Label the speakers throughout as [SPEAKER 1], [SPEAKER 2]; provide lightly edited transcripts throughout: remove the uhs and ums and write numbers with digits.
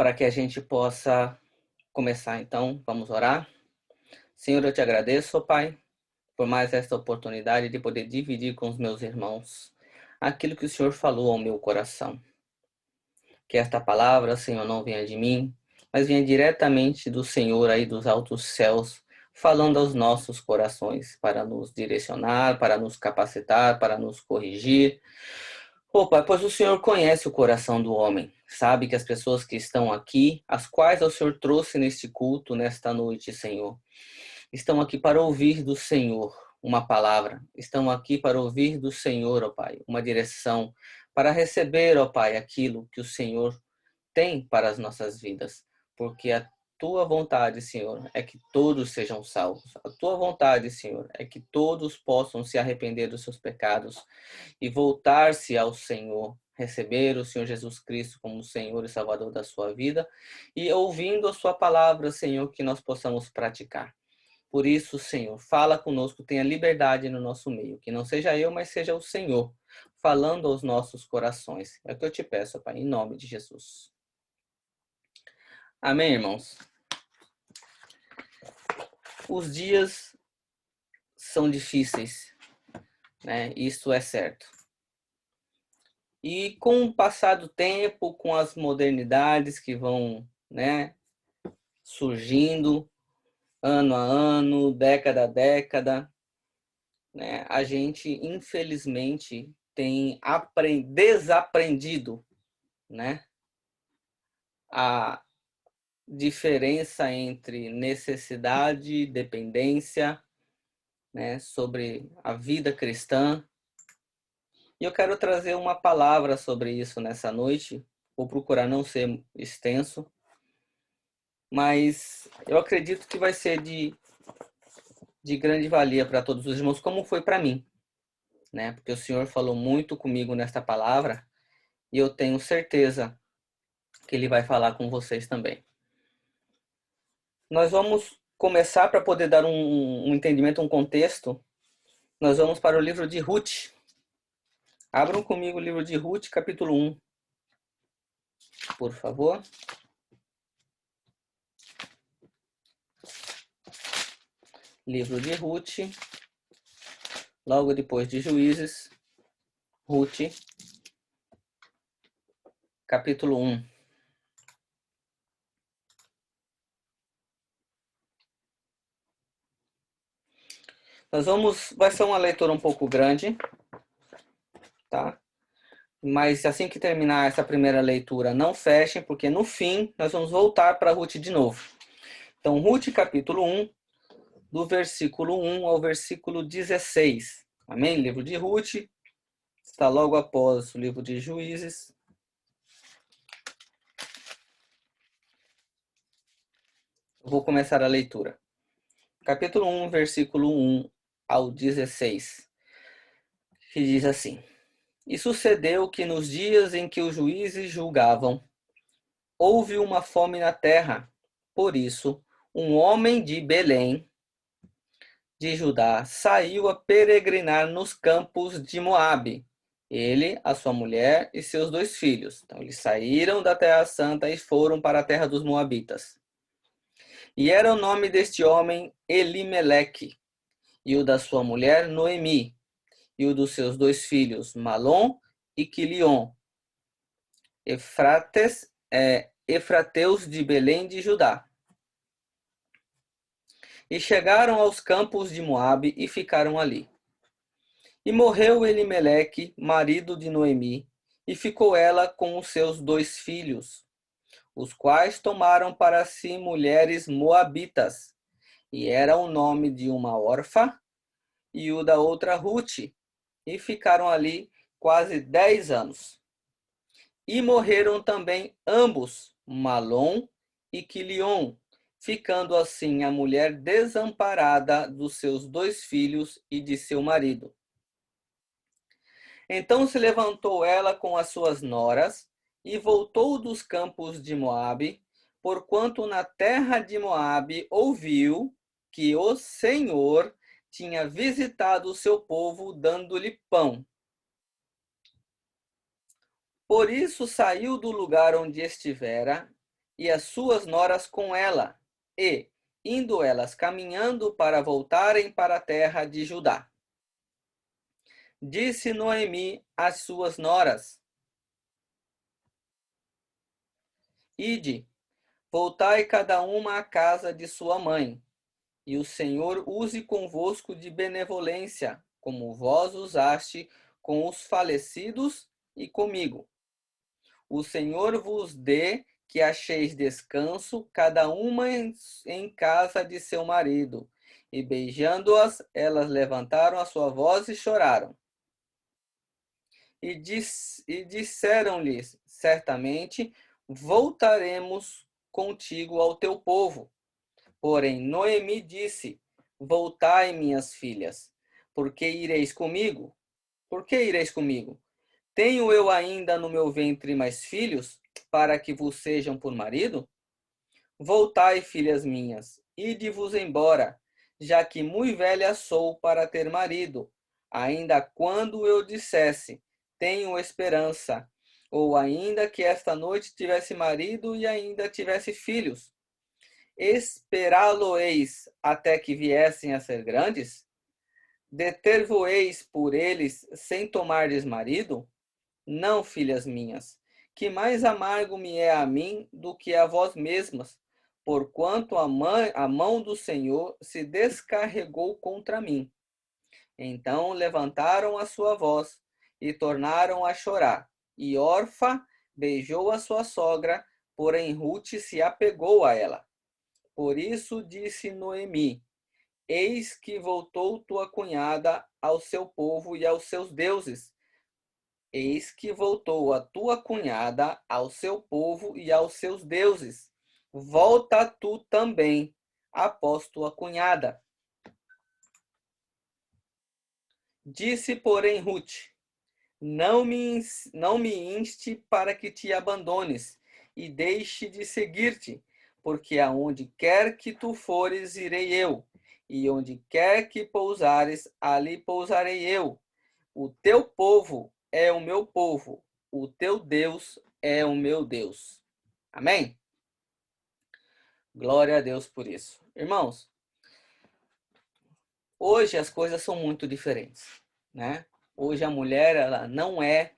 [SPEAKER 1] para que a gente possa começar. Então, vamos orar. Senhor, eu te agradeço, ó Pai, por mais esta oportunidade de poder dividir com os meus irmãos aquilo que o Senhor falou ao meu coração. Que esta palavra, Senhor, não venha de mim, mas venha diretamente do Senhor aí dos altos céus, falando aos nossos corações, para nos direcionar, para nos capacitar, para nos corrigir. Ô Pai, pois o Senhor conhece o coração do homem, sabe que as pessoas que estão aqui, as quais o Senhor trouxe neste culto, nesta noite, Senhor, estão aqui para ouvir do Senhor uma palavra, estão aqui para ouvir do Senhor, ó Pai, uma direção, para receber, ó Pai, aquilo que o Senhor tem para as nossas vidas, porque a tua vontade, Senhor, é que todos sejam salvos. A tua vontade, Senhor, é que todos possam se arrepender dos seus pecados e voltar-se ao Senhor, receber o Senhor Jesus Cristo como Senhor e Salvador da sua vida e ouvindo a sua palavra, Senhor, que nós possamos praticar. Por isso, Senhor, fala conosco, tenha liberdade no nosso meio, que não seja eu, mas seja o Senhor, falando aos nossos corações. É o que eu te peço, Pai, em nome de Jesus. Amém, irmãos? Os dias são difíceis, né? Isso é certo. E com o passar do tempo, com as modernidades que vão, né, surgindo ano a ano, década a década, né, a gente, infelizmente, tem desaprendido, né, a diferença entre necessidade e dependência, né, sobre a vida cristã. E eu quero trazer uma palavra sobre isso nessa noite. Vou procurar não ser extenso, mas eu acredito que vai ser de grande valia para todos os irmãos, como foi para mim, né? Porque o Senhor falou muito comigo nesta palavra e eu tenho certeza que Ele vai falar com vocês também. Nós vamos começar, para poder dar um entendimento, um contexto, nós vamos para o livro de Ruth. Abram comigo o livro de Ruth, capítulo 1, por favor. Livro de Ruth, logo depois de Juízes, Ruth, capítulo 1. Vai ser uma leitura um pouco grande, tá? Mas assim que terminar essa primeira leitura, não fechem, porque no fim nós vamos voltar para Ruth de novo. Então, Ruth capítulo 1, do versículo 1 ao versículo 16. Amém? Livro de Ruth está logo após o livro de Juízes. Eu vou começar a leitura. Capítulo 1, versículo 1 ao 16. Que diz assim: E sucedeu que nos dias em que os juízes julgavam, houve uma fome na terra. Por isso, um homem de Belém, de Judá, saiu a peregrinar nos campos de Moabe. Ele, a sua mulher e seus 2 filhos. Então, eles saíram da Terra Santa e foram para a terra dos Moabitas. E era o nome deste homem Elimeleque, e o da sua mulher Noemi, e o dos seus 2 filhos Malom e Quilion, efrateus de Belém de Judá. E chegaram aos campos de Moabe e ficaram ali. E morreu Elimeleque, marido de Noemi, e ficou ela com os seus 2 filhos, os quais tomaram para si mulheres moabitas, e era o nome de uma órfã e o da outra Ruth, e ficaram ali quase 10 anos. E morreram também ambos, Malom e Quilion, ficando assim a mulher desamparada dos seus 2 filhos e de seu marido. Então se levantou ela com as suas noras e voltou dos campos de Moabe, porquanto na terra de Moabe ouviu que o Senhor tinha visitado o seu povo, dando-lhe pão. Por isso saiu do lugar onde estivera e as suas noras com ela, e, indo elas caminhando para voltarem para a terra de Judá. Disse Noemi às suas noras: Ide, voltai cada uma à casa de sua mãe, e o Senhor use convosco de benevolência, como vós usaste com os falecidos e comigo. O Senhor vos dê que acheis descanso, cada uma em casa de seu marido. E beijando-as, elas levantaram a sua voz e choraram. E disseram-lhes, certamente, voltaremos contigo ao teu povo. Porém, Noemi disse, voltai, minhas filhas, porque ireis comigo? Por que ireis comigo? Tenho eu ainda no meu ventre mais filhos, para que vos sejam por marido? Voltai, filhas minhas, ide-vos embora, já que muito velha sou para ter marido. Ainda quando eu dissesse, tenho esperança, ou ainda que esta noite tivesse marido e ainda tivesse filhos. Esperá-lo-eis até que viessem a ser grandes? Deter-vo-eis por eles sem tomardes marido? Não, filhas minhas, que mais amargo me é a mim do que a vós mesmas, porquanto a mão do Senhor se descarregou contra mim. Então levantaram a sua voz e tornaram a chorar. E Orfa beijou a sua sogra, porém Rute se apegou a ela. Por isso disse Noemi: Eis que voltou tua cunhada ao seu povo e aos seus deuses. Eis que voltou a tua cunhada ao seu povo e aos seus deuses. Volta tu também, após tua cunhada. Disse, porém, Rute: não me inste para que te abandones e deixe de seguir-te, porque aonde quer que tu fores, irei eu, e onde quer que pousares, ali pousarei eu. O teu povo é o meu povo, o teu Deus é o meu Deus. Amém? Glória a Deus por isso. Irmãos, hoje as coisas são muito diferentes, né? Hoje a mulher, ela não é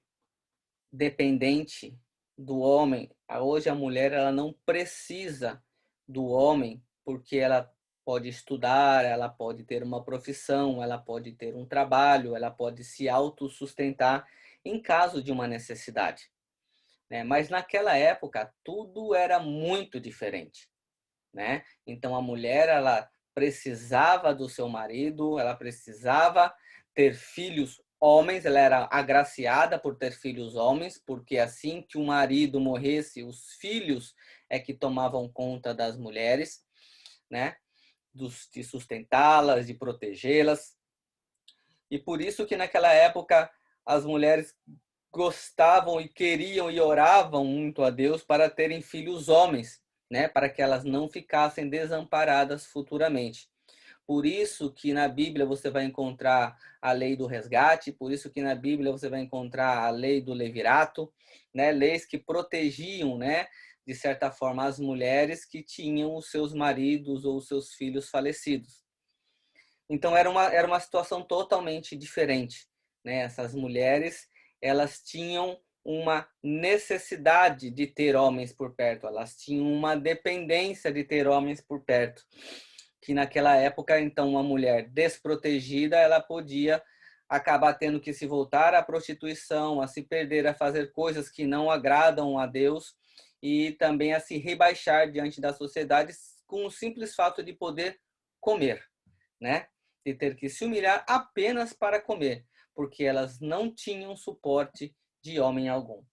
[SPEAKER 1] dependente do homem. Hoje a mulher, ela não precisa do homem, porque ela pode estudar, ela pode ter uma profissão, ela pode ter um trabalho, ela pode se autossustentar em caso de uma necessidade, né? Mas naquela época tudo era muito diferente, né? Então a mulher, ela precisava do seu marido, ela precisava ter filhos homens, ela era agraciada por ter filhos homens, porque assim que o marido morresse, os filhos é que tomavam conta das mulheres, né? De sustentá-las, de protegê-las. E por isso que naquela época as mulheres gostavam e queriam e oravam muito a Deus para terem filhos homens, né? Para que elas não ficassem desamparadas futuramente. Por isso que na Bíblia você vai encontrar a lei do resgate, por isso que na Bíblia você vai encontrar a lei do levirato, né? Leis que protegiam, né, de certa forma, as mulheres que tinham os seus maridos ou os seus filhos falecidos. Então era uma situação totalmente diferente, né? Essas mulheres, elas tinham uma necessidade de ter homens por perto, elas tinham uma dependência de ter homens por perto, que naquela época, então, uma mulher desprotegida, ela podia acabar tendo que se voltar à prostituição, a se perder, a fazer coisas que não agradam a Deus e também a se rebaixar diante da sociedade com o simples fato de poder comer, né? De ter que se humilhar apenas para comer, porque elas não tinham suporte de homem algum.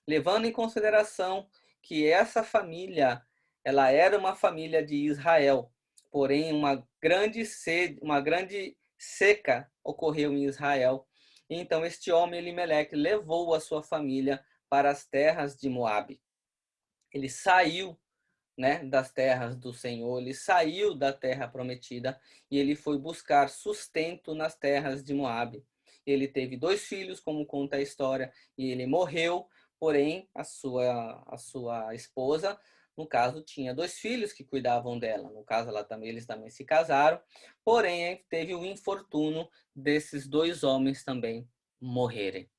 [SPEAKER 1] Levando em consideração que essa família, ela era uma família de Israel, porém uma grande seca ocorreu em Israel. Então este homem Elimeleque levou a sua família para as terras de Moabe. Ele saiu, né, das terras do Senhor, ele saiu da terra prometida e ele foi buscar sustento nas terras de Moabe. Ele teve 2 filhos, como conta a história, e ele morreu, porém a sua esposa no caso, tinha 2 filhos que cuidavam dela. No caso, eles também se casaram, porém, teve o infortúnio desses 2 homens também morrerem.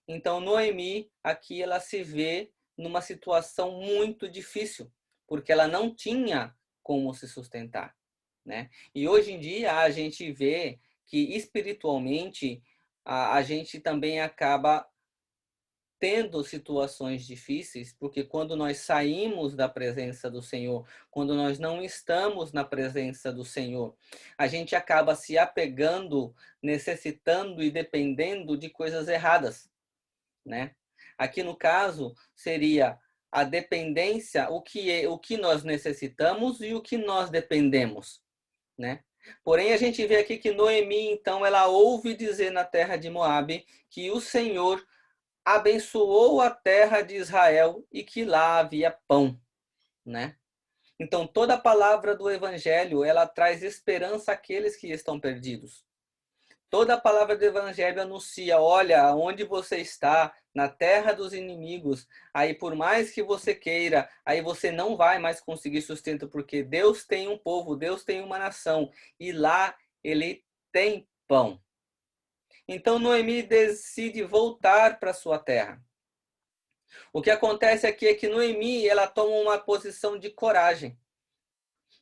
[SPEAKER 1] Então, Noemi, aqui ela se vê numa situação muito difícil, porque ela não tinha como se sustentar, né? E hoje em dia a gente vê que espiritualmente a gente também acaba tendo situações difíceis, porque quando nós saímos da presença do Senhor, quando nós não estamos na presença do Senhor, a gente acaba se apegando, necessitando e dependendo de coisas erradas, né? Aqui no caso seria a dependência, o que nós necessitamos e o que nós dependemos, né? Porém, a gente vê aqui que Noemi, então, ela ouve dizer na terra de Moabe que o Senhor abençoou a terra de Israel e que lá havia pão, né? Então, toda a palavra do evangelho, ela traz esperança àqueles que estão perdidos. Toda a palavra do evangelho anuncia, olha, onde você está, na terra dos inimigos, aí por mais que você queira, aí você não vai mais conseguir sustento, porque Deus tem um povo, Deus tem uma nação, e lá ele tem pão. Então Noemi decide voltar para sua terra. O que acontece aqui é que Noemi, ela toma uma posição de coragem,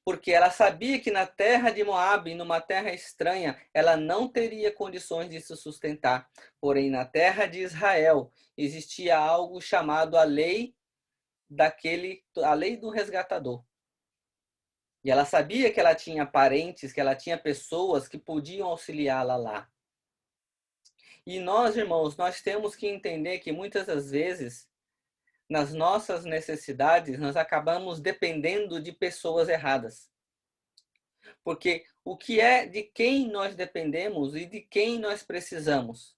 [SPEAKER 1] porque ela sabia que na terra de Moabe, numa terra estranha, ela não teria condições de se sustentar. Porém, na terra de Israel, existia algo chamado a lei a lei do resgatador. E ela sabia que ela tinha parentes, que ela tinha pessoas que podiam auxiliá-la lá. E nós, irmãos, nós temos que entender que muitas das vezes, nas nossas necessidades, nós acabamos dependendo de pessoas erradas. Porque o que é de quem nós dependemos e de quem nós precisamos?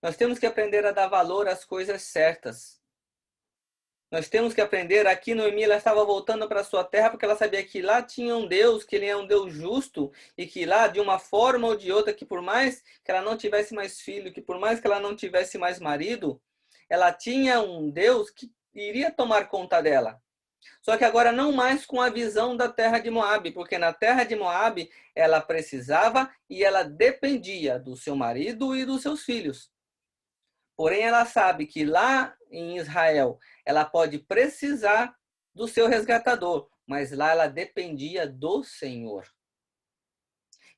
[SPEAKER 1] Nós temos que aprender a dar valor às coisas certas. Nós temos que aprender, aqui Noemi, ela estava voltando para sua terra porque ela sabia que lá tinha um Deus, que ele é um Deus justo, e que lá, de uma forma ou de outra, que por mais que ela não tivesse mais filho, que por mais que ela não tivesse mais marido, ela tinha um Deus que iria tomar conta dela. Só que agora não mais com a visão da terra de Moabe, porque na terra de Moabe ela precisava e ela dependia do seu marido e dos seus filhos. Porém, ela sabe que lá em Israel ela pode precisar do seu resgatador, mas lá ela dependia do Senhor.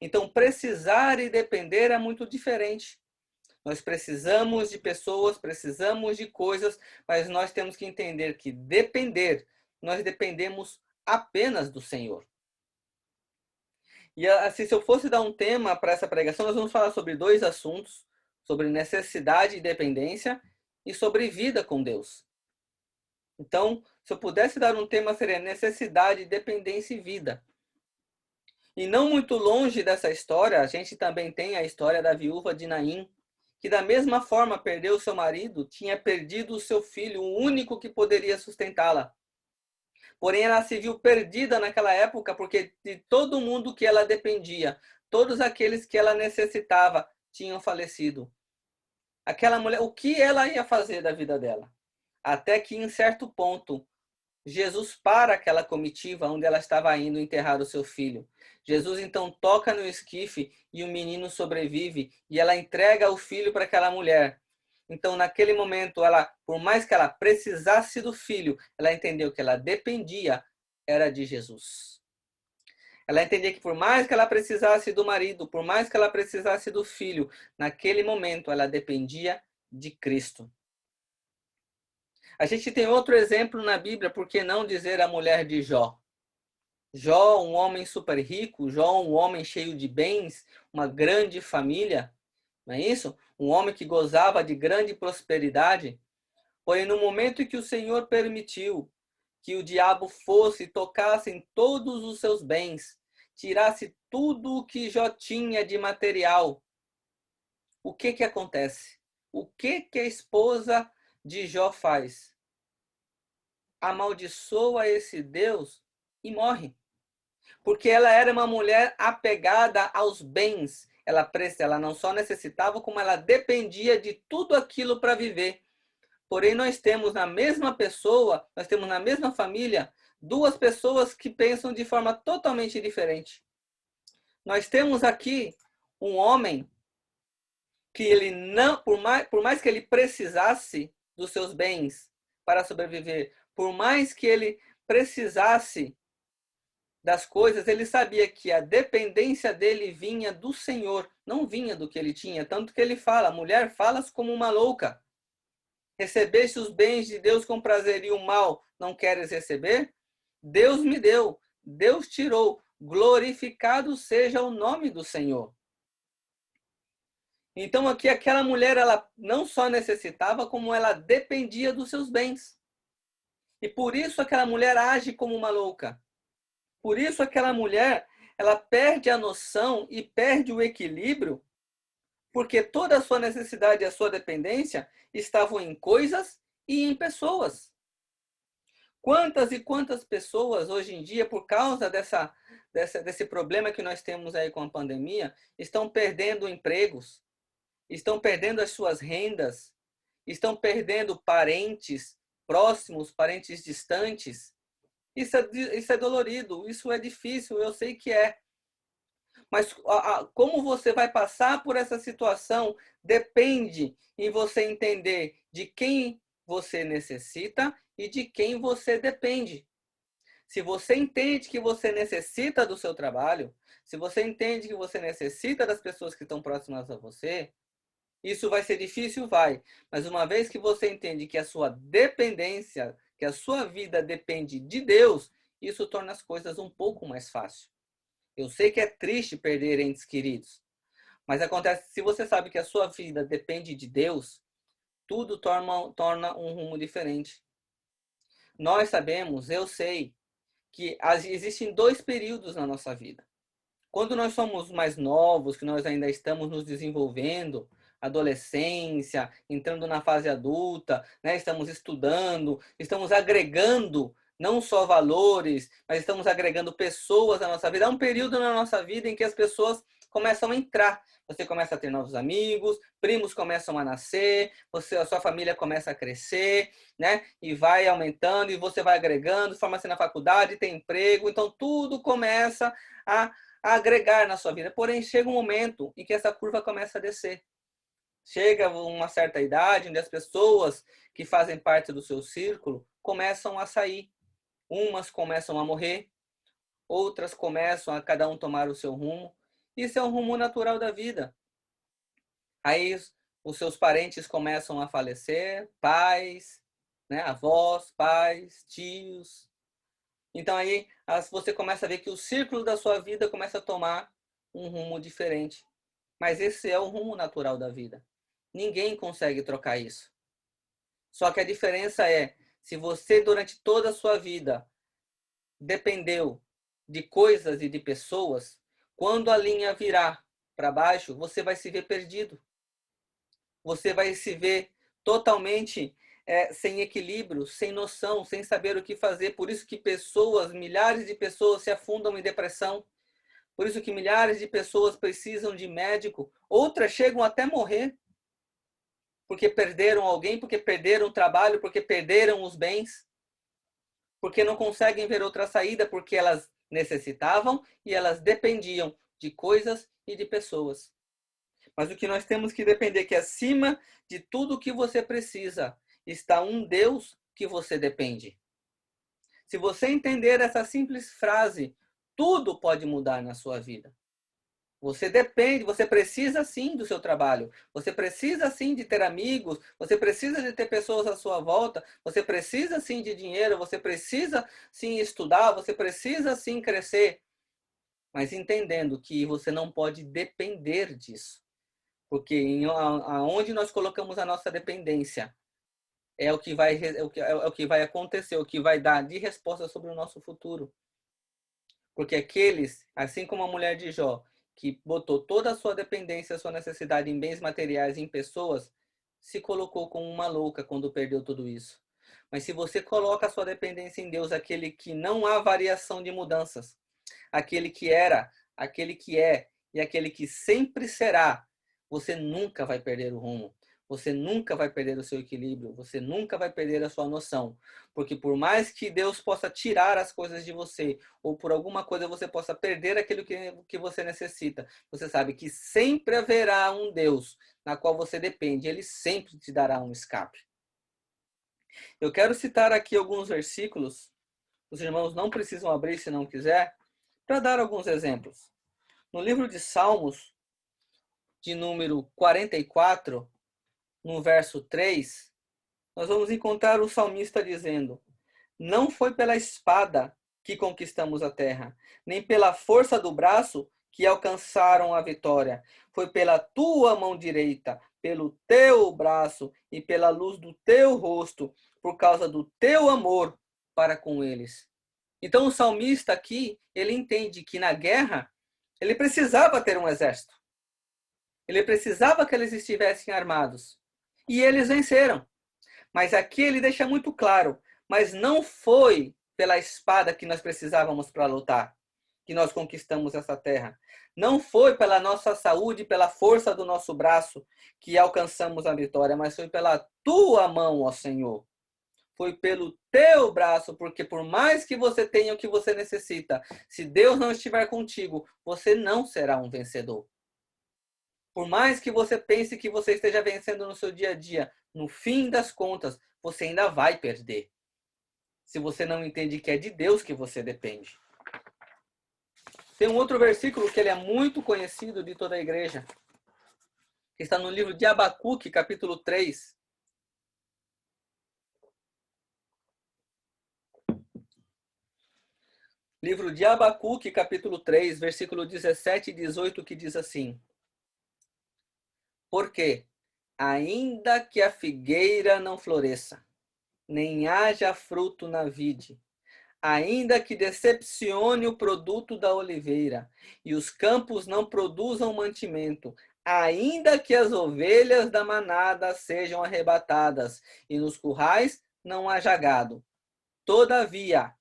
[SPEAKER 1] Então, precisar e depender é muito diferente. Nós precisamos de pessoas, precisamos de coisas, mas nós temos que entender que depender, nós dependemos apenas do Senhor. E assim, se eu fosse dar um tema para essa pregação, nós vamos falar sobre 2 assuntos, sobre necessidade e dependência e sobre vida com Deus. Então, se eu pudesse dar um tema, seria necessidade, dependência e vida. E não muito longe dessa história, a gente também tem a história da viúva de Naim, que da mesma forma perdeu seu marido, tinha perdido o seu filho, o único que poderia sustentá-la. Porém, ela se viu perdida naquela época, porque de todo mundo que ela dependia, todos aqueles que ela necessitava, tinham falecido. Aquela mulher, o que ela ia fazer da vida dela? Até que, em certo ponto, Jesus para aquela comitiva onde ela estava indo enterrar o seu filho. Jesus então toca no esquife e o menino sobrevive e ela entrega o filho para aquela mulher. Então, naquele momento, ela, por mais que ela precisasse do filho, ela entendeu que ela dependia era de Jesus. Ela entendia que por mais que ela precisasse do marido, por mais que ela precisasse do filho, naquele momento ela dependia de Cristo. A gente tem outro exemplo na Bíblia, por que não dizer a mulher de Jó? Jó, um homem super rico, Jó, um homem cheio de bens, uma grande família, não é isso? Um homem que gozava de grande prosperidade. Porém, no momento em que o Senhor permitiu que o diabo fosse e tocasse em todos os seus bens, tirasse tudo o que Jó tinha de material, o que que acontece? O que que a esposa de Jó faz? Amaldiçoa esse Deus e morre. Porque ela era uma mulher apegada aos bens. Ela não só necessitava, como ela dependia de tudo aquilo para viver. Porém, nós temos na mesma pessoa, nós temos na mesma família, duas pessoas que pensam de forma totalmente diferente. Nós temos aqui um homem que ele não, por mais que ele precisasse dos seus bens para sobreviver, por mais que ele precisasse das coisas, ele sabia que a dependência dele vinha do Senhor, não vinha do que ele tinha. Tanto que ele fala, mulher, falas como uma louca. Recebeste os bens de Deus com prazer e o mal não queres receber? Deus me deu, Deus tirou, glorificado seja o nome do Senhor. Então aqui aquela mulher, ela não só necessitava, como ela dependia dos seus bens. E por isso aquela mulher age como uma louca. Por isso aquela mulher, ela perde a noção e perde o equilíbrio, porque toda a sua necessidade e a sua dependência estavam em coisas e em pessoas. Quantas e quantas pessoas hoje em dia, por causa desse problema que nós temos aí com a pandemia, estão perdendo empregos, estão perdendo as suas rendas, estão perdendo parentes próximos, parentes distantes. Isso é dolorido, isso é difícil, eu sei que é. Mas como você vai passar por essa situação depende em você entender de quem você necessita e de quem você depende. Se você entende que você necessita do seu trabalho, se você entende que você necessita das pessoas que estão próximas a você, isso vai ser difícil? Vai. Mas uma vez que você entende que a sua dependência, que a sua vida depende de Deus, isso torna as coisas um pouco mais fáceis. Eu sei que é triste perder entes queridos, mas acontece, se você sabe que a sua vida depende de Deus, tudo torna um rumo diferente. Nós sabemos, eu sei, que existem dois períodos na nossa vida. Quando nós somos mais novos, que nós ainda estamos nos desenvolvendo, adolescência, entrando na fase adulta, né? Estamos estudando, estamos agregando não só valores, mas estamos agregando pessoas na nossa vida. Há um período na nossa vida em que as pessoas começam a entrar. Você começa a ter novos amigos, primos começam a nascer, a sua família começa a crescer, né? E vai aumentando, e você vai agregando, forma-se na faculdade, tem emprego, então tudo começa a agregar na sua vida. Porém, chega um momento em que essa curva começa a descer. Chega uma certa idade onde as pessoas que fazem parte do seu círculo começam a sair. Umas começam a morrer, outras começam a cada um tomar o seu rumo. Isso é um rumo natural da vida. Aí os seus parentes começam a falecer, pais, né, avós, pais, tios. Então aí você começa a ver que o círculo da sua vida começa a tomar um rumo diferente. Mas esse é o rumo natural da vida. Ninguém consegue trocar isso. Só que a diferença é, se você durante toda a sua vida dependeu de coisas e de pessoas, quando a linha virar para baixo, você vai se ver perdido. Você vai se ver totalmente sem equilíbrio, sem noção, sem saber o que fazer. Por isso que pessoas, milhares de pessoas se afundam em depressão. Por isso que milhares de pessoas precisam de médico. Outras chegam até morrer. Porque perderam alguém, porque perderam o trabalho, porque perderam os bens. Porque não conseguem ver outra saída, porque elas necessitavam e elas dependiam de coisas e de pessoas. Mas o que nós temos que depender é que acima de tudo que você precisa está um Deus que você depende. Se você entender essa simples frase, tudo pode mudar na sua vida. Você depende, você precisa sim do seu trabalho, você precisa sim de ter amigos, você precisa de ter pessoas à sua volta, você precisa sim de dinheiro, você precisa sim estudar, você precisa sim crescer, mas entendendo que você não pode depender disso, porque aonde nós colocamos a nossa dependência é o que vai acontecer, o que vai dar de resposta sobre o nosso futuro. Porque aqueles, assim como a mulher de Jó, que botou toda a sua dependência, a sua necessidade em bens materiais, em pessoas, se colocou como uma louca quando perdeu tudo isso. Mas se você coloca a sua dependência em Deus, aquele que não há variação de mudanças, aquele que era, aquele que é e aquele que sempre será, você nunca vai perder o rumo. você nunca vai perder o seu equilíbrio, você nunca vai perder a sua noção. Porque por mais que Deus possa tirar as coisas de você, ou por alguma coisa você possa perder aquilo que você necessita, você sabe que sempre haverá um Deus na qual você depende, ele sempre te dará um escape. Eu quero citar aqui alguns versículos, os irmãos não precisam abrir se não quiser, para dar alguns exemplos. No livro de Salmos, de número 44, no verso 3, nós vamos encontrar o salmista dizendo: não foi pela espada que conquistamos a terra, nem pela força do braço que alcançaram a vitória. Foi pela tua mão direita, pelo teu braço e pela luz do teu rosto, por causa do teu amor para com eles. Então o salmista aqui, ele entende que na guerra, ele precisava ter um exército. Ele precisava que eles estivessem armados. E eles venceram. Mas aqui ele deixa muito claro, mas não foi pela espada que nós precisávamos para lutar, que nós conquistamos essa terra. Não foi pela nossa saúde, pela força do nosso braço que alcançamos a vitória, mas foi pela tua mão, ó Senhor. Foi pelo teu braço, porque por mais que você tenha o que você necessita, se Deus não estiver contigo, você não será um vencedor. Por mais que você pense que você esteja vencendo no seu dia a dia, no fim das contas, você ainda vai perder. Se você não entende que é de Deus que você depende. Tem um outro versículo que ele é muito conhecido de toda a igreja, que está no livro de Abacuque, capítulo 3. Livro de Abacuque, capítulo 3, versículo 17 e 18, que diz assim: porque, ainda que a figueira não floresça, nem haja fruto na vide, ainda que decepcione o produto da oliveira, e os campos não produzam mantimento, ainda que as ovelhas da manada sejam arrebatadas, e nos currais não haja gado. Todavia,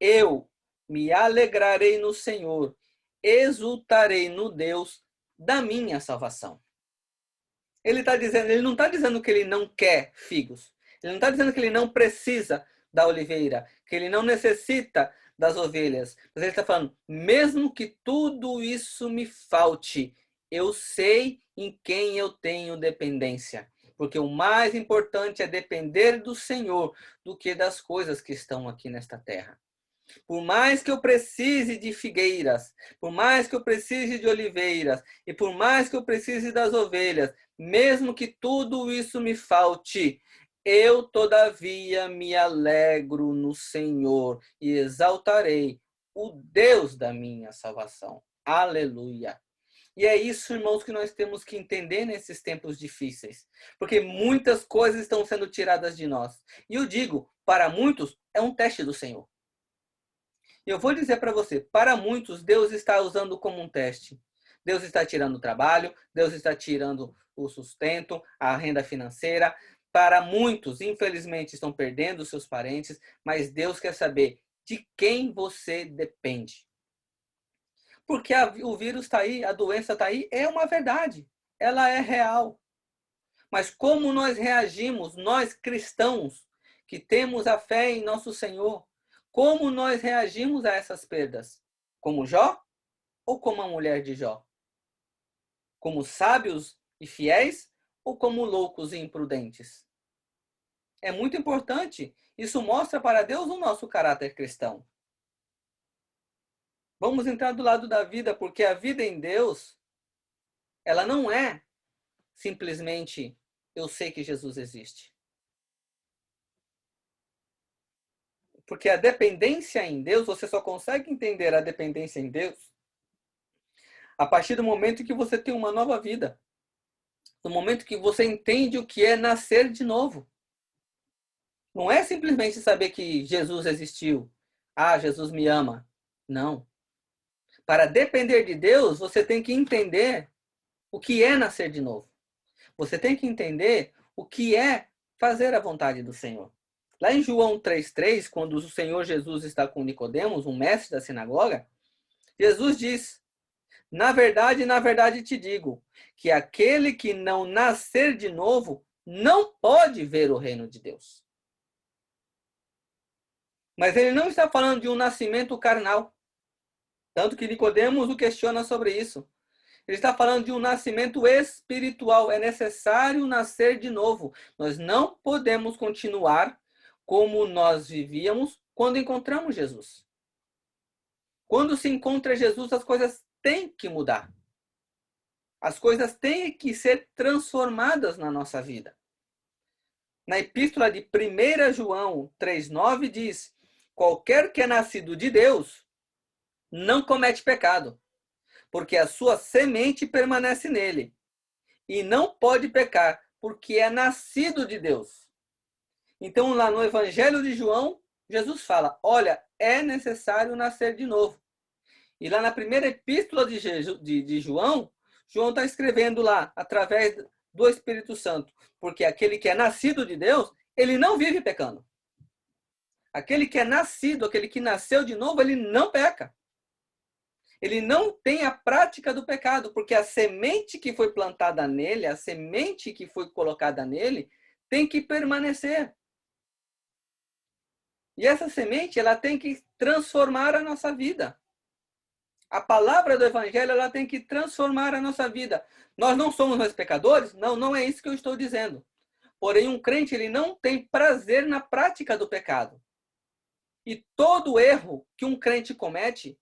[SPEAKER 1] eu me alegrarei no Senhor, exultarei no Deus da minha salvação. Ele não está dizendo que ele não quer figos. Ele não está dizendo que ele não precisa da oliveira, que ele não necessita das ovelhas. Mas ele está falando, mesmo que tudo isso me falte, eu sei em quem eu tenho dependência. Porque o mais importante é depender do Senhor do que das coisas que estão aqui nesta terra. Por mais que eu precise de figueiras, por mais que eu precise de oliveiras, e por mais que eu precise das ovelhas, mesmo que tudo isso me falte, eu todavia me alegro no Senhor e exaltarei o Deus da minha salvação. Aleluia! E é isso, irmãos, que nós temos que entender nesses tempos difíceis. Porque muitas coisas estão sendo tiradas de nós. E eu digo, para muitos, é um teste do Senhor. Eu vou dizer para você, para muitos, Deus está usando como um teste. Deus está tirando o trabalho, Deus está tirando o sustento, a renda financeira. Para muitos, infelizmente, estão perdendo seus parentes, mas Deus quer saber de quem você depende. Porque o vírus está aí, a doença está aí, é uma verdade. Ela é real. Mas como nós reagimos, nós cristãos, que temos a fé em nosso Senhor, como nós reagimos a essas perdas? Como Jó ou como a mulher de Jó? Como sábios e fiéis ou como loucos e imprudentes? É muito importante. Isso mostra para Deus o nosso caráter cristão. Vamos entrar do lado da vida, porque a vida em Deus, ela não é simplesmente eu sei que Jesus existe. Porque a dependência em Deus, você só consegue entender a dependência em Deus a partir do momento que você tem uma nova vida. No momento que você entende o que é nascer de novo. Não é simplesmente saber que Jesus existiu. Ah, Jesus me ama. Não. Para depender de Deus, você tem que entender o que é nascer de novo. Você tem que entender o que é fazer a vontade do Senhor. Lá em João 3,3, quando o Senhor Jesus está com Nicodemos, um mestre da sinagoga, Jesus diz: na verdade te digo, que aquele que não nascer de novo não pode ver o reino de Deus. Mas ele não está falando de um nascimento carnal. Tanto que Nicodemos o questiona sobre isso. Ele está falando de um nascimento espiritual. É necessário nascer de novo. Nós não podemos continuar como nós vivíamos quando encontramos Jesus. Quando se encontra Jesus, as coisas têm que mudar. As coisas têm que ser transformadas na nossa vida. Na epístola de 1 João 3,9 diz: qualquer que é nascido de Deus não comete pecado, porque a sua semente permanece nele. E não pode pecar, porque é nascido de Deus. Então, lá no Evangelho de João, Jesus fala: olha, é necessário nascer de novo. E lá na primeira epístola de João, João está escrevendo lá, através do Espírito Santo, porque aquele que é nascido de Deus, ele não vive pecando. Aquele que é nascido, aquele que nasceu de novo, ele não peca. Ele não tem a prática do pecado, porque a semente que foi plantada nele, a semente que foi colocada nele, tem que permanecer. E essa semente, ela tem que transformar a nossa vida. A palavra do Evangelho, ela tem que transformar a nossa vida. Nós não somos mais pecadores? Não, não é isso que eu estou dizendo. Porém, um crente, ele não tem prazer na prática do pecado. E todo erro que um crente comete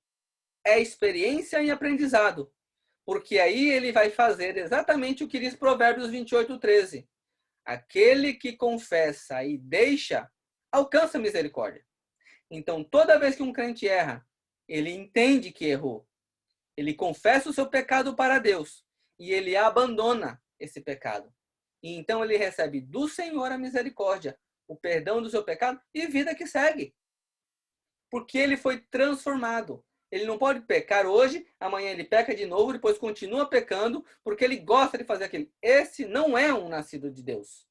[SPEAKER 1] é experiência e aprendizado. Porque aí ele vai fazer exatamente o que diz Provérbios 28:13. Aquele que confessa e deixa, alcança misericórdia. Então, toda vez que um crente erra, ele entende que errou. Ele confessa o seu pecado para Deus e ele abandona esse pecado. E então ele recebe do Senhor a misericórdia, o perdão do seu pecado e vida que segue. Porque ele foi transformado. Ele não pode pecar hoje, amanhã ele peca de novo, depois continua pecando, porque ele gosta de fazer aquilo. Esse não é um nascido de Deus.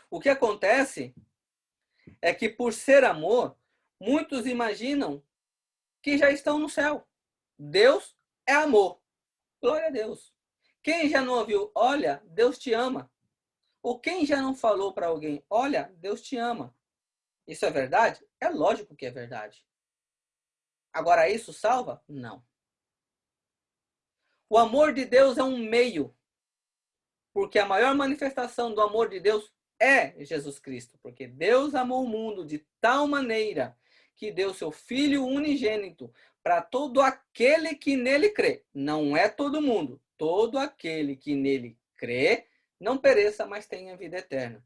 [SPEAKER 1] O que acontece é que, por ser amor, muitos imaginam que já estão no céu. Deus é amor. Glória a Deus. Quem já não ouviu, olha, Deus te ama. Ou quem já não falou para alguém, olha, Deus te ama. Isso é verdade? É lógico que é verdade. Agora, isso salva? Não. O amor de Deus é um meio. Porque a maior manifestação do amor de Deus é Jesus Cristo. Porque Deus amou o mundo de tal maneira que deu seu Filho unigênito para todo aquele que nele crê. Não é todo mundo. Todo aquele que nele crê não pereça, mas tenha vida eterna.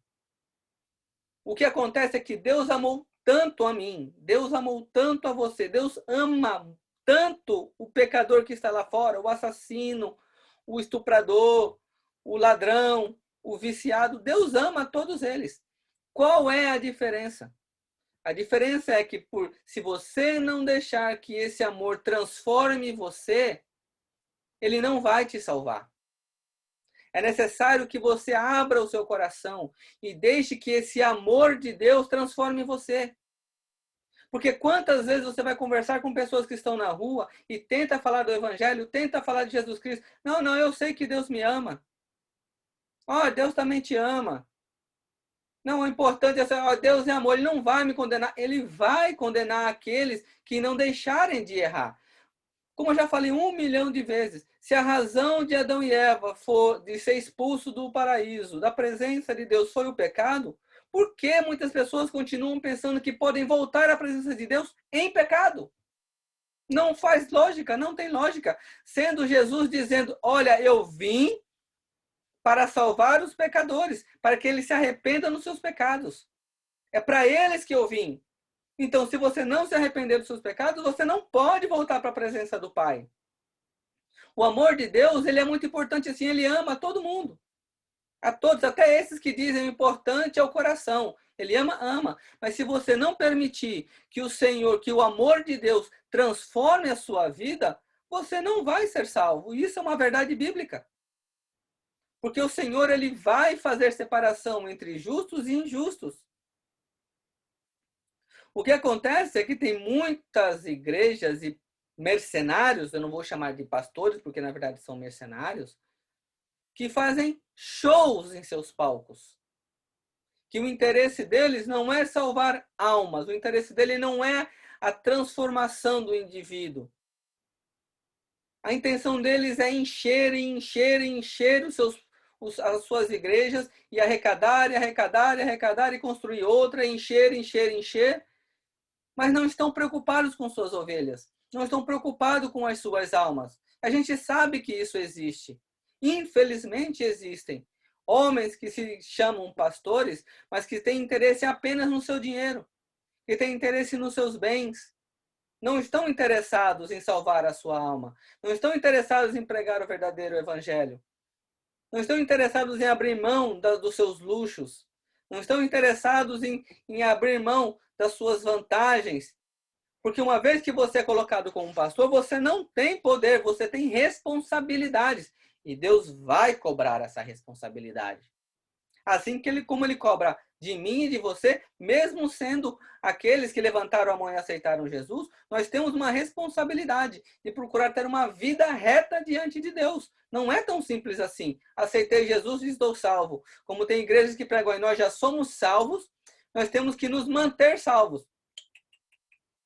[SPEAKER 1] O que acontece é que Deus amou tanto a mim, Deus amou tanto a você, Deus ama tanto o pecador que está lá fora, o assassino, o estuprador, o ladrão, o viciado. Deus ama todos eles. Qual é a diferença? A diferença é que se você não deixar que esse amor transforme você, ele não vai te salvar. É necessário que você abra o seu coração e deixe que esse amor de Deus transforme você. Porque quantas vezes você vai conversar com pessoas que estão na rua e tenta falar do Evangelho, tenta falar de Jesus Cristo. Não, não, eu sei que Deus me ama. Deus também te ama. Não, o importante é Deus é amor, Ele não vai me condenar. Ele vai condenar aqueles que não deixarem de errar. Como eu já falei 1 milhão de vezes, se a razão de Adão e Eva for de ser expulso do paraíso, da presença de Deus, foi o pecado, por que muitas pessoas continuam pensando que podem voltar à presença de Deus em pecado? Não faz lógica, não tem lógica. Sendo Jesus dizendo, olha, eu vim para salvar os pecadores, para que eles se arrependam dos seus pecados. É para eles que eu vim. Então, se você não se arrepender dos seus pecados, você não pode voltar para a presença do Pai. O amor de Deus, ele é muito importante assim, ele ama a todo mundo. A todos, até esses que dizem o importante é o coração. Ele ama. Mas se você não permitir que o Senhor, que o amor de Deus transforme a sua vida, você não vai ser salvo. Isso é uma verdade bíblica. Porque o Senhor, ele vai fazer separação entre justos e injustos. O que acontece é que tem muitas igrejas e mercenários, eu não vou chamar de pastores, porque na verdade são mercenários, que fazem shows em seus palcos. Que o interesse deles não é salvar almas, o interesse dele não é a transformação do indivíduo. A intenção deles é encher e encher e encher as suas igrejas e arrecadar, e arrecadar, e arrecadar e construir outra, encher, encher, encher. Mas não estão preocupados com suas ovelhas, não estão preocupados com as suas almas. A gente sabe que isso existe. Infelizmente existem homens que se chamam pastores, mas que têm interesse apenas no seu dinheiro, que têm interesse nos seus bens. Não estão interessados em salvar a sua alma. Não estão interessados em pregar o verdadeiro evangelho. Não estão interessados em abrir mão dos seus luxos. Não estão interessados em abrir mão das suas vantagens. Porque uma vez que você é colocado como pastor, você não tem poder, você tem responsabilidades. E Deus vai cobrar essa responsabilidade. Assim como ele cobra de mim e de você, mesmo sendo aqueles que levantaram a mão e aceitaram Jesus, nós temos uma responsabilidade de procurar ter uma vida reta diante de Deus. Não é tão simples assim. Aceitei Jesus e estou salvo. Como tem igrejas que pregam e nós já somos salvos, nós temos que nos manter salvos.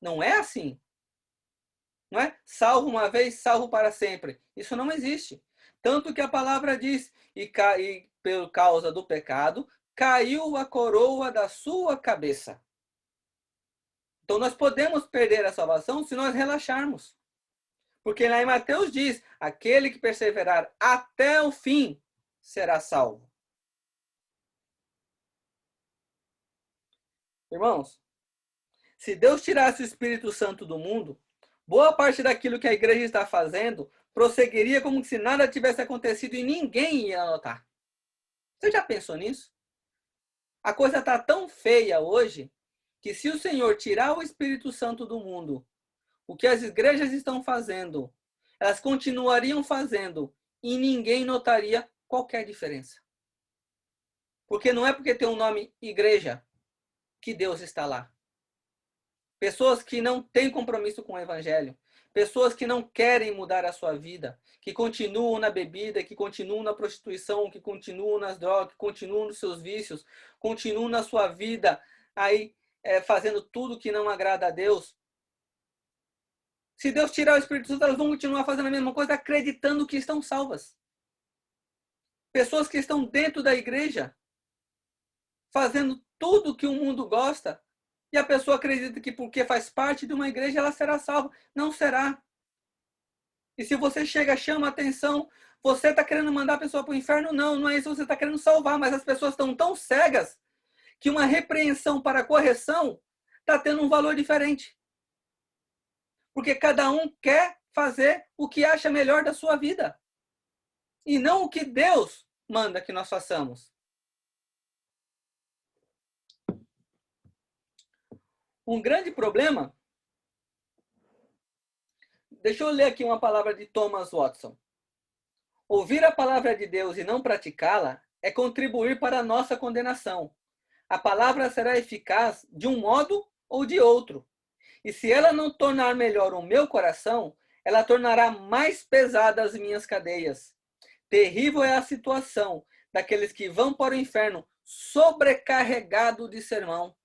[SPEAKER 1] Não é assim. Não é? Salvo uma vez, salvo para sempre. Isso não existe. Tanto que a palavra diz, e por causa do pecado, caiu a coroa da sua cabeça. Então nós podemos perder a salvação se nós relaxarmos. Porque lá em Mateus diz, aquele que perseverar até o fim será salvo. Irmãos, se Deus tirasse o Espírito Santo do mundo, boa parte daquilo que a igreja está fazendo prosseguiria como se nada tivesse acontecido e ninguém ia notar. Você já pensou nisso? A coisa está tão feia hoje que se o Senhor tirar o Espírito Santo do mundo, o que as igrejas estão fazendo, elas continuariam fazendo e ninguém notaria qualquer diferença. Porque não é porque tem um nome igreja que Deus está lá. Pessoas que não têm compromisso com o evangelho, pessoas que não querem mudar a sua vida, que continuam na bebida, que continuam na prostituição, que continuam nas drogas, que continuam nos seus vícios, continuam na sua vida aí fazendo tudo que não agrada a Deus. Se Deus tirar o Espírito Santo, elas vão continuar fazendo a mesma coisa, acreditando que estão salvas. Pessoas que estão dentro da igreja, fazendo tudo que o mundo gosta, e a pessoa acredita que porque faz parte de uma igreja, ela será salva. Não será. E se você chega, chama a atenção, você está querendo mandar a pessoa para o inferno? Não, não é isso que você está querendo salvar, mas as pessoas estão tão cegas que uma repreensão para correção está tendo um valor diferente. Porque cada um quer fazer o que acha melhor da sua vida. E não o que Deus manda que nós façamos. Um grande problema. Deixa eu ler aqui uma palavra de Thomas Watson. Ouvir a palavra de Deus e não praticá-la é contribuir para a nossa condenação. A palavra será eficaz de um modo ou de outro. E se ela não tornar melhor o meu coração, ela tornará mais pesada as minhas cadeias. Terrível é a situação daqueles que vão para o inferno sobrecarregado de sermão.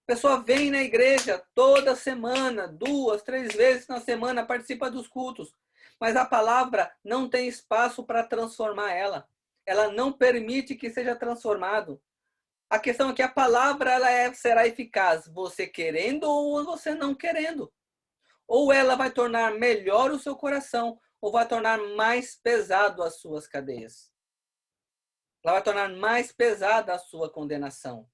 [SPEAKER 1] A pessoa vem na igreja toda semana, 2, 3 vezes na semana, participa dos cultos. Mas a palavra não tem espaço para transformar ela. Ela não permite que seja transformado. A questão é que a palavra será eficaz, você querendo ou você não querendo. Ou ela vai tornar melhor o seu coração, ou vai tornar mais pesado as suas cadeias. Ela vai tornar mais pesada a sua condenação.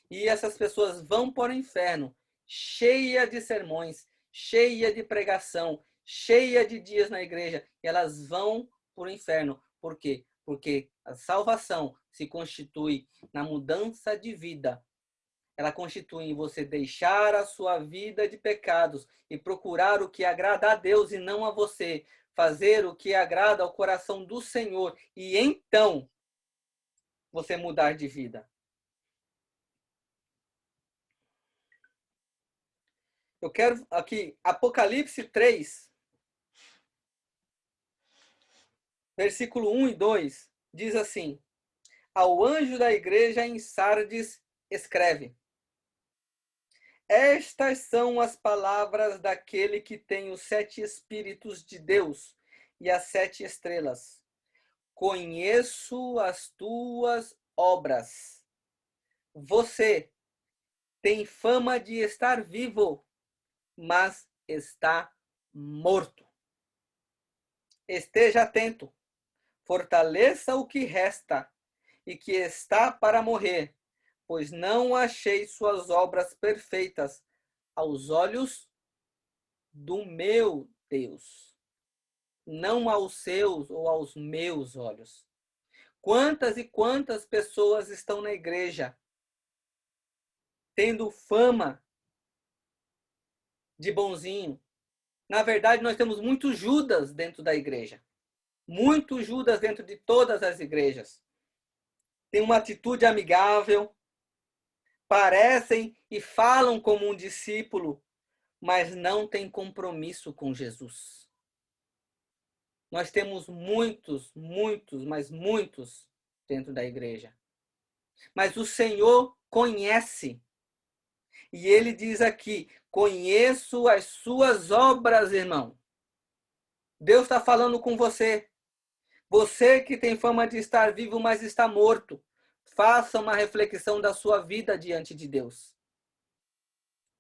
[SPEAKER 1] E essas pessoas vão para o inferno, cheia de sermões, cheia de pregação, cheia de dias na igreja. E elas vão para o inferno. Por quê? Porque a salvação se constitui na mudança de vida. Ela constitui em você deixar a sua vida de pecados e procurar o que agrada a Deus e não a você. Fazer o que agrada ao coração do Senhor. E então, você mudar de vida. Eu quero aqui, Apocalipse 3. versículo 1 e 2, diz assim: ao anjo da igreja em Sardes escreve: estas são as palavras daquele que tem os 7 Espíritos de Deus e as 7 estrelas. Conheço as tuas obras. Você tem fama de estar vivo, mas está morto. Esteja atento, fortaleça o que resta e que está para morrer, pois não achei suas obras perfeitas aos olhos do meu Deus, não aos seus ou aos meus olhos. Quantas e quantas pessoas estão na igreja tendo fama de bonzinho? Na verdade, nós temos muitos Judas dentro da igreja. Muitos Judas dentro de todas as igrejas. Tem uma atitude amigável, parecem e falam como um discípulo, mas não tem compromisso com Jesus. Nós temos muitos, mas muitos dentro da igreja. Mas o Senhor conhece. E ele diz aqui: conheço as suas obras, irmão. Deus está falando com você. Você que tem fama de estar vivo, mas está morto. Faça uma reflexão da sua vida diante de Deus.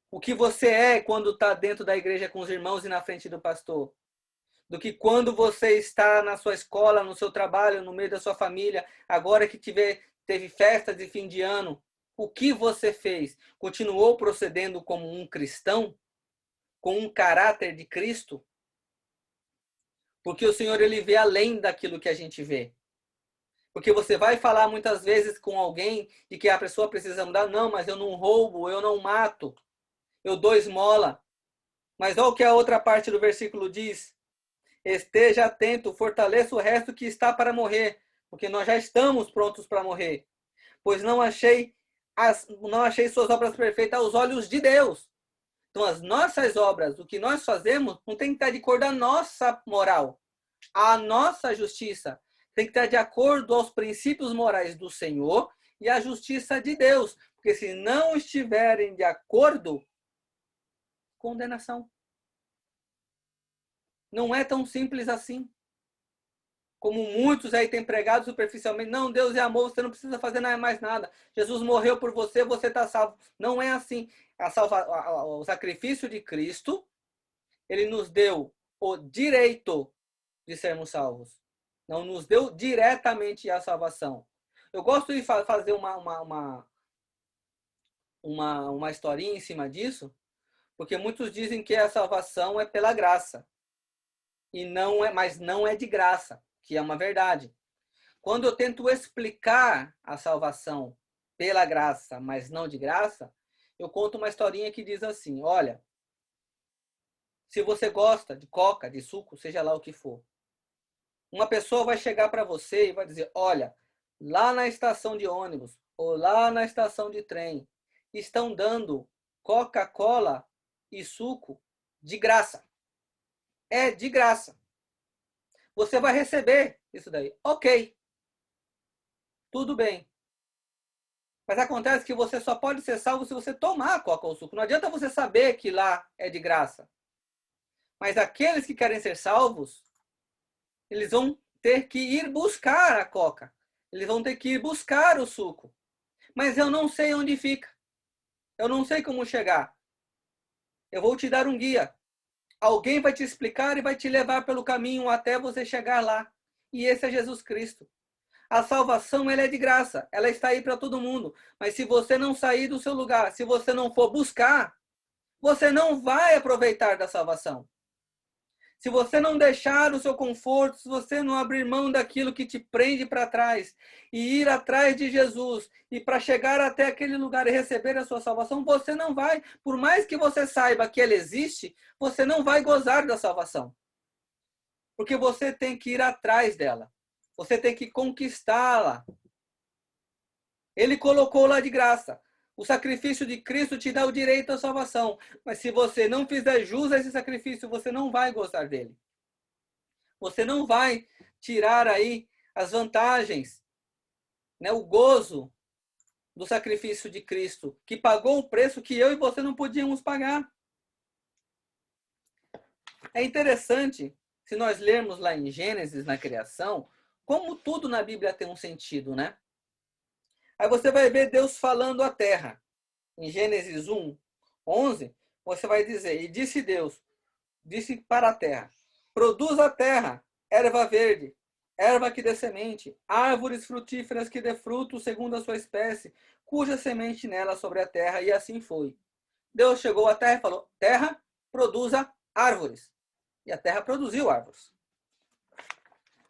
[SPEAKER 1] O que você é quando está dentro da igreja com os irmãos e na frente do pastor. Do que quando você está na sua escola, no seu trabalho, no meio da sua família, agora que teve festas de fim de ano. O que você fez? Continuou procedendo como um cristão? Com um caráter de Cristo? Porque o Senhor, ele vê além daquilo que a gente vê. Porque você vai falar muitas vezes com alguém de que a pessoa precisa mudar. Não, mas eu não roubo, eu não mato, eu dou esmola. Mas olha o que a outra parte do versículo diz. Esteja atento, fortaleça o resto que está para morrer, porque nós já estamos prontos para morrer. Pois não achei suas obras perfeitas aos olhos de Deus. Então, as nossas obras, o que nós fazemos, não tem que estar de acordo com a nossa moral, a nossa justiça. Tem que estar de acordo aos princípios morais do Senhor e a justiça de Deus. Porque se não estiverem de acordo, condenação. Não é tão simples assim. Como muitos aí têm pregado superficialmente. Não, Deus é amor, você não precisa fazer mais nada. Jesus morreu por você, você está salvo. Não é assim. O sacrifício de Cristo, ele nos deu o direito de sermos salvos. Não nos deu diretamente a salvação. Eu gosto de fazer uma historinha em cima disso, porque muitos dizem que a salvação é pela graça. Mas não é de graça, que é uma verdade. Quando eu tento explicar a salvação pela graça, mas não de graça, eu conto uma historinha que diz assim: olha, se você gosta de coca, de suco, seja lá o que for, uma pessoa vai chegar para você e vai dizer: olha, lá na estação de ônibus ou lá na estação de trem estão dando Coca-Cola e suco de graça. É de graça. Você vai receber isso daí. Ok. Tudo bem. Mas acontece que você só pode ser salvo se você tomar coca ou suco. Não adianta você saber que lá é de graça. Mas aqueles que querem ser salvos, eles vão ter que ir buscar a coca. Eles vão ter que ir buscar o suco. Mas eu não sei onde fica. Eu não sei como chegar. Eu vou te dar um guia. Alguém vai te explicar e vai te levar pelo caminho até você chegar lá. E esse é Jesus Cristo. A salvação, ela é de graça. Ela está aí para todo mundo. Mas se você não sair do seu lugar, se você não for buscar, você não vai aproveitar da salvação. Se você não deixar o seu conforto, se você não abrir mão daquilo que te prende para trás e ir atrás de Jesus e para chegar até aquele lugar e receber a sua salvação, você não vai, por mais que você saiba que ele existe, você não vai gozar da salvação. Porque você tem que ir atrás dela. Você tem que conquistá-la. Ele colocou lá de graça. O sacrifício de Cristo te dá o direito à salvação. Mas se você não fizer jus a esse sacrifício, você não vai gozar dele. Você não vai tirar aí as vantagens, né, o gozo do sacrifício de Cristo, que pagou o preço que eu e você não podíamos pagar. É interessante, se nós lermos lá em Gênesis, na criação, como tudo na Bíblia tem um sentido, né? Aí você vai ver Deus falando à terra. Em Gênesis 1, 11, você vai dizer, e disse Deus, disse para a terra, produz a terra, erva verde, erva que dê semente, árvores frutíferas que dê fruto segundo a sua espécie, cuja semente nela sobre a terra, e assim foi. Deus chegou à terra e falou, terra, produza árvores. E a terra produziu árvores.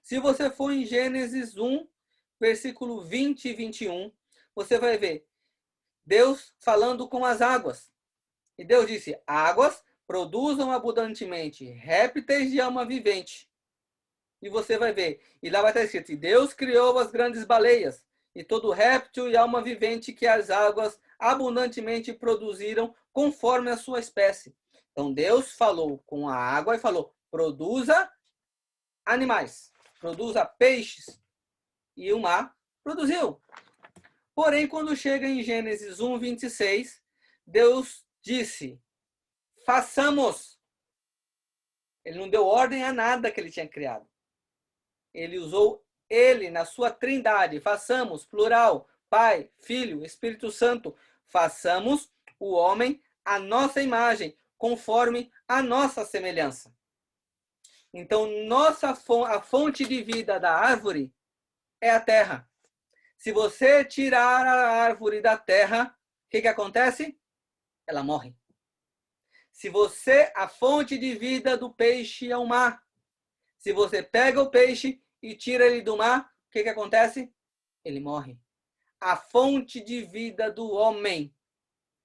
[SPEAKER 1] Se você for em Gênesis 1, versículo 20 e 21, você vai ver Deus falando com as águas. E Deus disse, águas produzam abundantemente répteis de alma vivente. E você vai ver, e lá vai estar escrito, Deus criou as grandes baleias, e todo réptil e alma vivente que as águas abundantemente produziram conforme a sua espécie. Então Deus falou com a água e falou, produza animais, produza peixes. E o mar produziu. Porém, quando chega em Gênesis 1, 26, Deus disse, façamos. Ele não deu ordem a nada que ele tinha criado. Ele usou ele na sua trindade. Façamos, plural, Pai, Filho, Espírito Santo. Façamos o homem à nossa imagem, conforme a nossa semelhança. Então, a fonte de vida da árvore é a terra. Se você tirar a árvore da terra, o que acontece? Ela morre. Se você, a fonte de vida do peixe é o mar. Se você pega o peixe e tira ele do mar, o que acontece? Ele morre. A fonte de vida do homem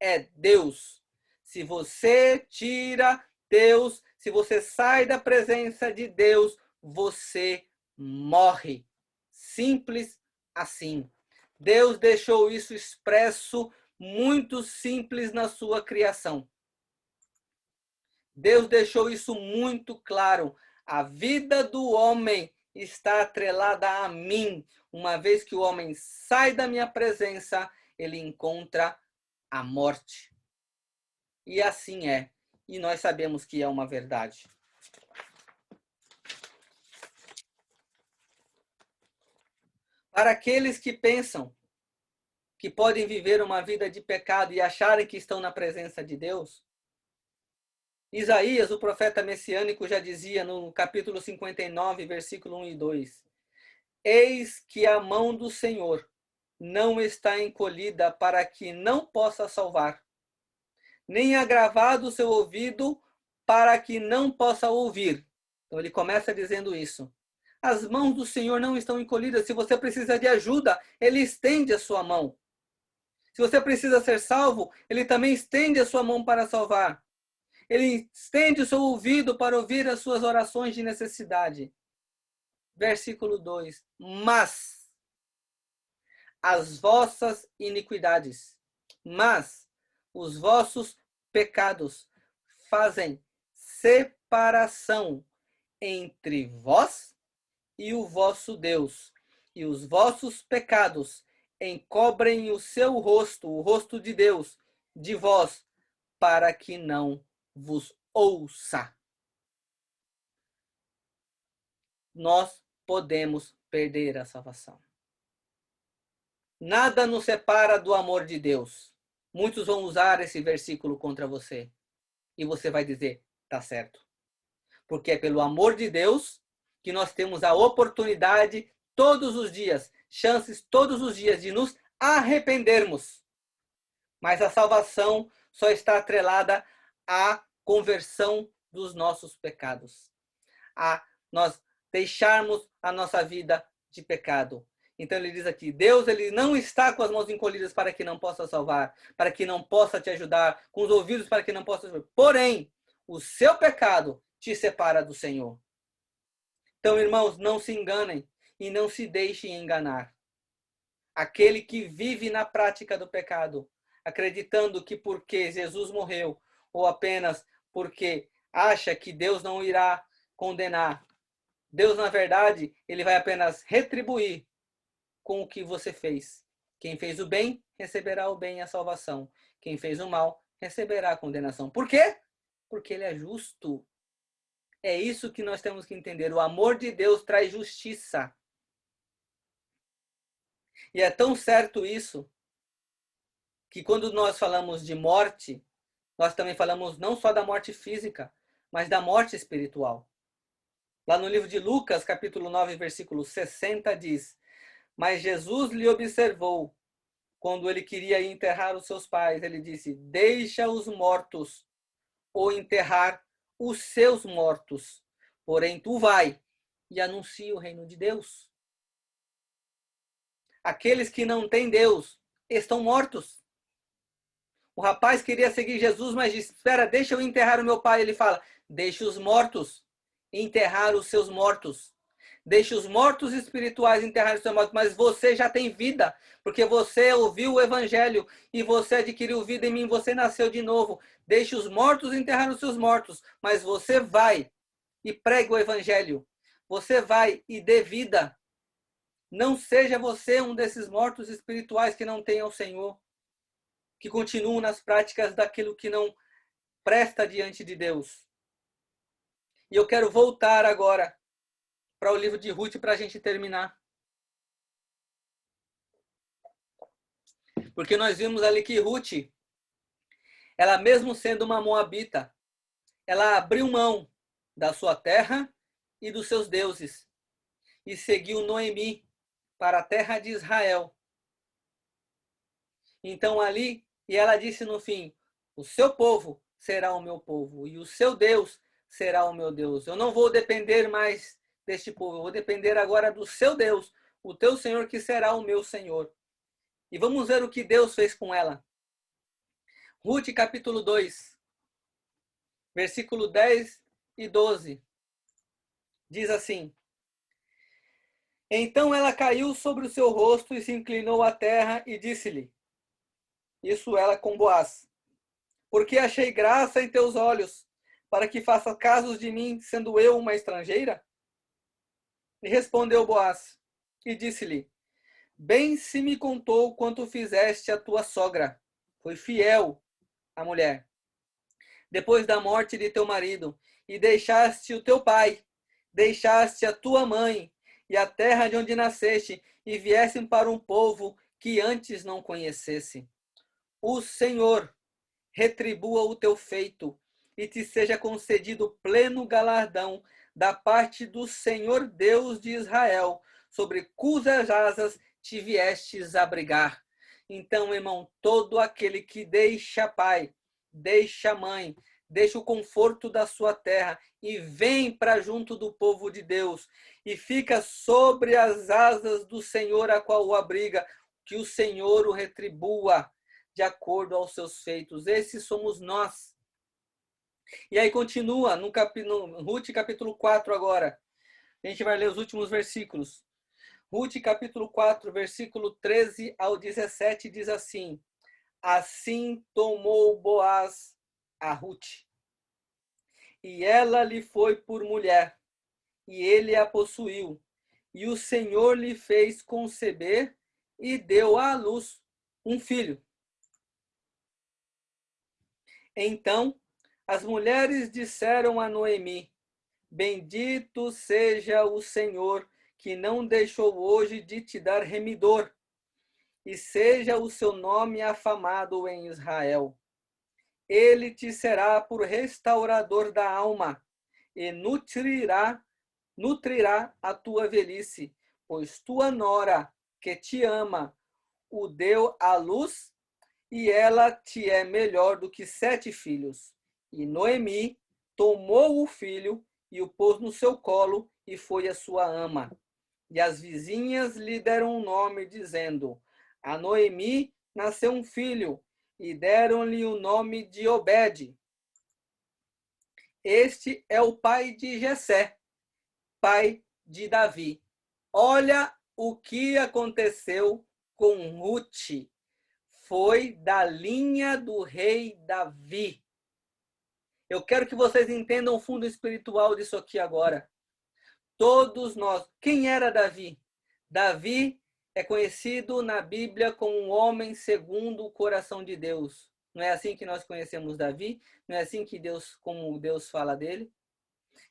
[SPEAKER 1] é Deus. Se você tira Deus, se você sai da presença de Deus, você morre. Simples assim. Deus deixou isso expresso, muito simples na sua criação. Deus deixou isso muito claro. A vida do homem está atrelada a mim. Uma vez que o homem sai da minha presença, ele encontra a morte. E assim é. E nós sabemos que é uma verdade. Para aqueles que pensam que podem viver uma vida de pecado e acharem que estão na presença de Deus, Isaías, o profeta messiânico, já dizia no capítulo 59, versículo 1 e 2, eis que a mão do Senhor não está encolhida para que não possa salvar, nem agravado o seu ouvido para que não possa ouvir. Então ele começa dizendo isso. As mãos do Senhor não estão encolhidas. Se você precisa de ajuda, ele estende a sua mão. Se você precisa ser salvo, ele também estende a sua mão para salvar. Ele estende o seu ouvido para ouvir as suas orações de necessidade. Versículo 2. Mas as vossas iniquidades, mas os vossos pecados fazem separação entre vós e o vosso Deus, e os vossos pecados encobrem o seu rosto, o rosto de Deus, de vós, para que não vos ouça. Nós podemos perder a salvação. Nada nos separa do amor de Deus. Muitos vão usar esse versículo contra você. E você vai dizer, tá certo. Porque é pelo amor de Deus que nós temos a oportunidade todos os dias, chances todos os dias de nos arrependermos. Mas a salvação só está atrelada à conversão dos nossos pecados. A nós deixarmos a nossa vida de pecado. Então ele diz aqui, Deus ele não está com as mãos encolhidas para que não possa salvar, para que não possa te ajudar, com os ouvidos para que não possa te ajudar. Porém, o seu pecado te separa do Senhor. Então, irmãos, não se enganem e não se deixem enganar. Aquele que vive na prática do pecado, acreditando que porque Jesus morreu, ou apenas porque acha que Deus não irá condenar, Deus, na verdade, ele vai apenas retribuir com o que você fez. Quem fez o bem, receberá o bem e a salvação. Quem fez o mal, receberá a condenação. Por quê? Porque ele é justo. É isso que nós temos que entender. O amor de Deus traz justiça. E é tão certo isso, que quando nós falamos de morte, nós também falamos não só da morte física, mas da morte espiritual. Lá no livro de Lucas, capítulo 9, versículo 60, diz: Mas Jesus lhe observou, quando ele queria enterrar os seus pais, ele disse: Deixa os mortos, ou enterrar os seus mortos. Porém, tu vai e anuncia o reino de Deus. Aqueles que não têm Deus estão mortos. O rapaz queria seguir Jesus, mas disse: Espera, deixa eu enterrar o meu pai. Ele fala: Deixa os mortos enterrar os seus mortos. Deixe os mortos espirituais enterrar os seus mortos, mas você já tem vida, porque você ouviu o evangelho e você adquiriu vida em mim, você nasceu de novo. Deixe os mortos enterrar os seus mortos, mas você vai e pregue o evangelho. Você vai e dê vida. Não seja você um desses mortos espirituais que não tem o Senhor, que continuam nas práticas daquilo que não presta diante de Deus. E eu quero voltar agora para o livro de Ruth para a gente terminar. Porque nós vimos ali que Ruth, ela mesmo sendo uma moabita, ela abriu mão da sua terra e dos seus deuses e seguiu Noemi para a terra de Israel. Então ali, e ela disse no fim: o seu povo será o meu povo e o seu Deus será o meu Deus. Eu não vou depender mais deste povo, eu vou depender agora do seu Deus, o teu Senhor, que será o meu Senhor. E vamos ver o que Deus fez com ela. Ruth capítulo 2, versículo 10 e 12. Diz assim: Então ela caiu sobre o seu rosto e se inclinou à terra e disse-lhe, isso ela com Boaz, porque achei graça em teus olhos, para que faças casos de mim, sendo eu uma estrangeira? E respondeu Boaz e disse-lhe, bem se me contou quanto fizeste a tua sogra. Foi fiel a mulher. Depois da morte de teu marido, e deixaste o teu pai, deixaste a tua mãe e a terra de onde nasceste, e viessem para um povo que antes não conhecesse. O Senhor retribua o teu feito, e te seja concedido pleno galardão da parte do Senhor Deus de Israel, sobre cujas asas te viestes abrigar. Então, irmão, todo aquele que deixa pai, deixa mãe, deixa o conforto da sua terra e vem para junto do povo de Deus e fica sobre as asas do Senhor, a qual o abriga, que o Senhor o retribua de acordo aos seus feitos. Esses somos nós. E aí continua no Ruth capítulo 4 agora. A gente vai ler os últimos versículos. Ruth capítulo 4, versículo 13 ao 17 diz assim: Assim tomou Boaz a Ruth, e ela lhe foi por mulher, e ele a possuiu, e o Senhor lhe fez conceber e deu à luz um filho. Então as mulheres disseram a Noemi, bendito seja o Senhor, que não deixou hoje de te dar remidor, e seja o seu nome afamado em Israel. Ele te será por restaurador da alma, e nutrirá a tua velhice, pois tua nora, que te ama, o deu à luz, e ela te é melhor do que 7 filhos. E Noemi tomou o filho e o pôs no seu colo, e foi a sua ama. E as vizinhas lhe deram um nome, dizendo, a Noemi nasceu um filho, e deram-lhe o nome de Obed. Este é o pai de Jessé, pai de Davi. Olha o que aconteceu com Ruth. Foi da linha do rei Davi. Eu quero que vocês entendam o fundo espiritual disso aqui agora. Todos nós. Quem era Davi? Davi é conhecido na Bíblia como um homem segundo o coração de Deus. Não é assim que nós conhecemos Davi? Não é assim que como Deus fala dele?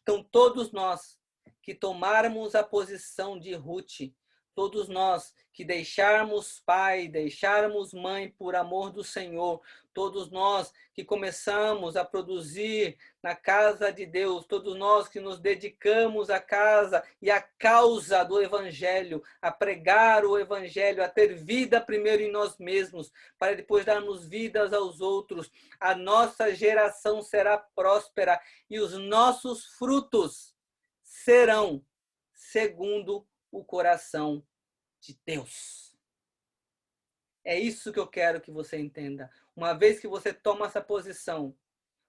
[SPEAKER 1] Então, todos nós que tomarmos a posição de Ruth, todos nós que deixarmos pai, deixarmos mãe por amor do Senhor, todos nós que começamos a produzir na casa de Deus, todos nós que nos dedicamos à casa e à causa do Evangelho, a pregar o Evangelho, a ter vida primeiro em nós mesmos, para depois darmos vidas aos outros, a nossa geração será próspera e os nossos frutos serão segundo o coração de Deus. É isso que eu quero que você entenda. Uma vez que você toma essa posição,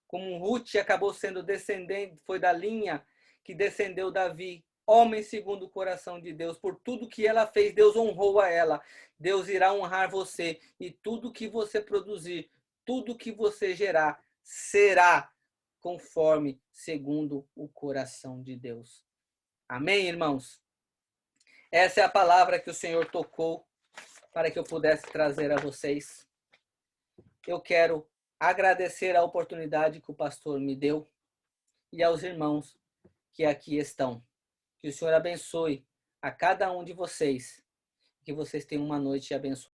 [SPEAKER 1] como Ruth acabou sendo descendente, foi da linha que descendeu Davi, homem segundo o coração de Deus, por tudo que ela fez, Deus honrou a ela. Deus irá honrar você e tudo que você produzir, tudo que você gerar, será conforme segundo o coração de Deus. Amém, irmãos? Essa é a palavra que o Senhor tocou para que eu pudesse trazer a vocês. Eu quero agradecer a oportunidade que o pastor me deu e aos irmãos que aqui estão. Que o Senhor abençoe a cada um de vocês. Que vocês tenham uma noite abençoada.